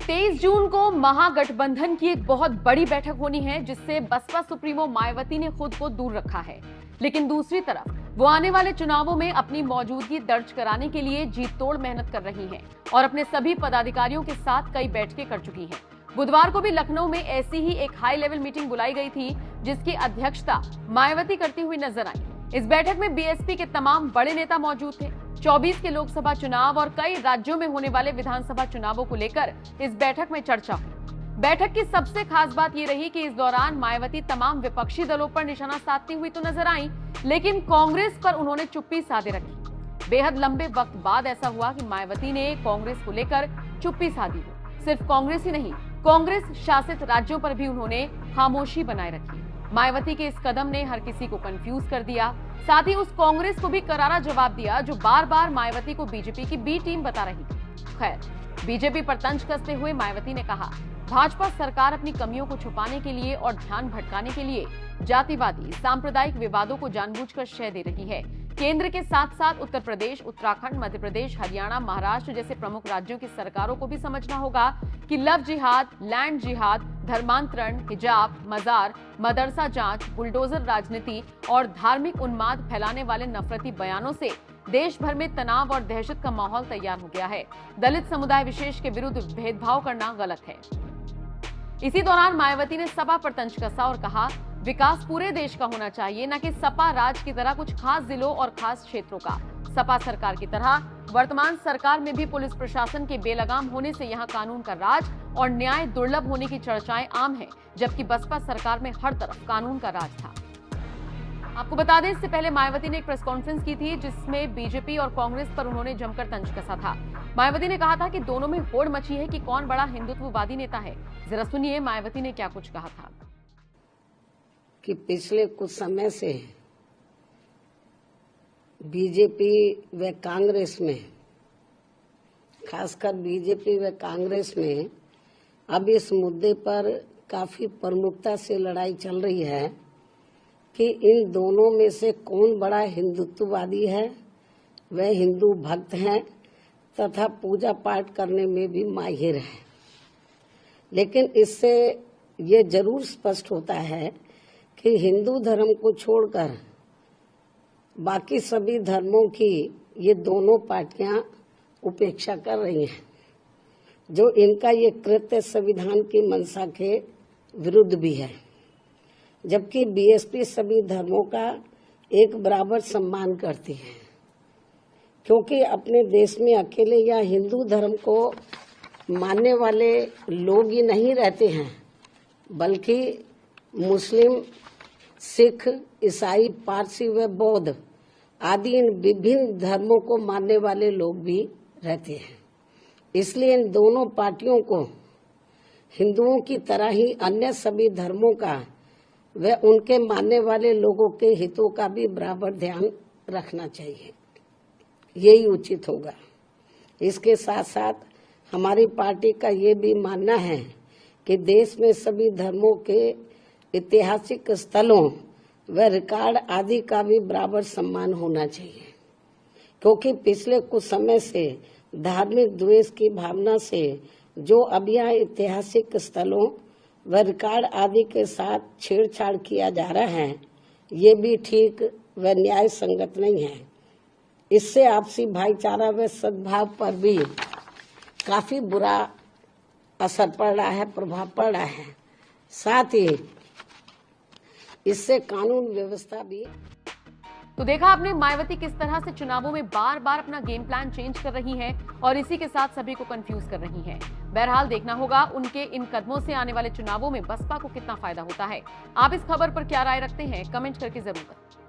23 जून को महागठबंधन की एक बहुत बड़ी बैठक होनी है, जिससे बसपा सुप्रीमो मायावती ने खुद को दूर रखा है। लेकिन दूसरी तरफ वो आने वाले चुनावों में अपनी मौजूदगी दर्ज कराने के लिए जी तोड़ मेहनत कर रही हैं और अपने सभी पदाधिकारियों के साथ कई बैठकें कर चुकी हैं। बुधवार को भी लखनऊ में ऐसी ही एक हाई लेवल मीटिंग बुलाई गई थी, जिसकी अध्यक्षता मायावती करती हुई नजर आई। इस बैठक में बीएसपी के तमाम बड़े नेता मौजूद थे। 24 के लोकसभा चुनाव और कई राज्यों में होने वाले विधानसभा चुनावों को लेकर इस बैठक में चर्चा हुई। बैठक की सबसे खास बात ये रही कि इस दौरान मायावती तमाम विपक्षी दलों पर निशाना साधती हुई तो नजर आई, लेकिन कांग्रेस पर उन्होंने चुप्पी साधे रखी। बेहद लंबे वक्त बाद ऐसा हुआ कि मायावती ने कांग्रेस को लेकर चुप्पी साधी। सिर्फ कांग्रेस ही नहीं, कांग्रेस शासित राज्यों पर भी उन्होंने खामोशी बनाए रखी। मायावती के इस कदम ने हर किसी को कंफ्यूज कर दिया, साथ ही उस कांग्रेस को भी करारा जवाब दिया जो बार बार मायावती को बीजेपी की बी टीम बता रही थी। खैर, बीजेपी पर तंज कसते हुए मायावती ने कहा, भाजपा सरकार अपनी कमियों को छुपाने के लिए और ध्यान भटकाने के लिए जातिवादी सांप्रदायिक विवादों को जानबूझकर शय दे रही है। केंद्र के साथ साथ उत्तर प्रदेश, उत्तराखंड, मध्य प्रदेश, हरियाणा, महाराष्ट्र जैसे प्रमुख राज्यों की सरकारों को भी समझना होगा कि लव जिहाद, लैंड जिहाद, धर्मांतरण, हिजाब, मजार, मदरसा जांच, बुलडोजर राजनीति और धार्मिक उन्माद फैलाने वाले नफरती बयानों से देश भर में तनाव और दहशत का माहौल तैयार हो गया है। दलित समुदाय विशेष के विरुद्ध भेदभाव करना गलत है। इसी दौरान मायावती ने सपा पर तंज कसा और कहा, विकास पूरे देश का होना चाहिए, न कि सपा राज की तरह कुछ खास जिलों और खास क्षेत्रों का। सपा सरकार की तरह वर्तमान सरकार में भी पुलिस प्रशासन के बेलगाम होने से यहां कानून का राज और न्याय दुर्लभ होने की चर्चाएं आम हैं, जबकि बसपा सरकार में हर तरफ कानून का राज था। आपको बता दें, इससे पहले मायावती ने एक प्रेस कॉन्फ्रेंस की थी, जिसमें बीजेपी और कांग्रेस पर उन्होंने जमकर तंज कसा था। मायावती ने कहा था कि दोनों में होड़ मची है कि कौन बड़ा हिंदुत्ववादी नेता है। जरा सुनिए मायावती ने क्या कुछ कहा था। कि पिछले कुछ समय से बीजेपी व कांग्रेस में, खासकर बीजेपी व कांग्रेस में अब इस मुद्दे पर काफी प्रमुखता से लड़ाई चल रही है कि इन दोनों में से कौन बड़ा हिंदुत्ववादी है, वह हिंदू भक्त हैं तथा पूजा पाठ करने में भी माहिर है। लेकिन इससे ये जरूर स्पष्ट होता है कि हिंदू धर्म को छोड़कर बाकी सभी धर्मों की ये दोनों पार्टियां उपेक्षा कर रही हैं, जो इनका ये कृत्य संविधान की मंशा के विरुद्ध भी है। जबकि बीएसपी सभी धर्मों का एक बराबर सम्मान करती है, क्योंकि अपने देश में अकेले या हिंदू धर्म को मानने वाले लोग ही नहीं रहते हैं, बल्कि मुस्लिम, सिख, ईसाई, पारसी व बौद्ध आदि इन विभिन्न धर्मों को मानने वाले लोग भी रहते हैं। इसलिए इन दोनों पार्टियों को हिंदुओं की तरह ही अन्य सभी धर्मों का व उनके मानने वाले लोगों के हितों का भी बराबर ध्यान रखना चाहिए, यही उचित होगा। इसके साथ साथ हमारी पार्टी का ये भी मानना है कि देश में सभी धर्मों के ऐतिहासिक स्थलों व रिकॉर्ड आदि का भी बराबर सम्मान होना चाहिए, क्योंकि पिछले कुछ समय से धार्मिक द्वेष की भावना से जो अब यहाँ ऐतिहासिक स्थलों व रिकॉर्ड आदि के साथ छेड़छाड़ किया जा रहा है, ये भी ठीक व न्याय संगत नहीं है। इससे आपसी भाईचारा व सद्भाव पर भी काफी बुरा असर पड़ रहा है, प्रभाव पड़ रहा है। साथ ही इससे कानून व्यवस्था भी। तो देखा आपने मायावती किस तरह से चुनावों में बार बार अपना गेम प्लान चेंज कर रही हैं और इसी के साथ सभी को कंफ्यूज कर रही हैं। बहरहाल देखना होगा उनके इन कदमों से आने वाले चुनावों में बसपा को कितना फायदा होता है। आप इस खबर पर क्या राय रखते हैं, कमेंट करके जरूर बताएं।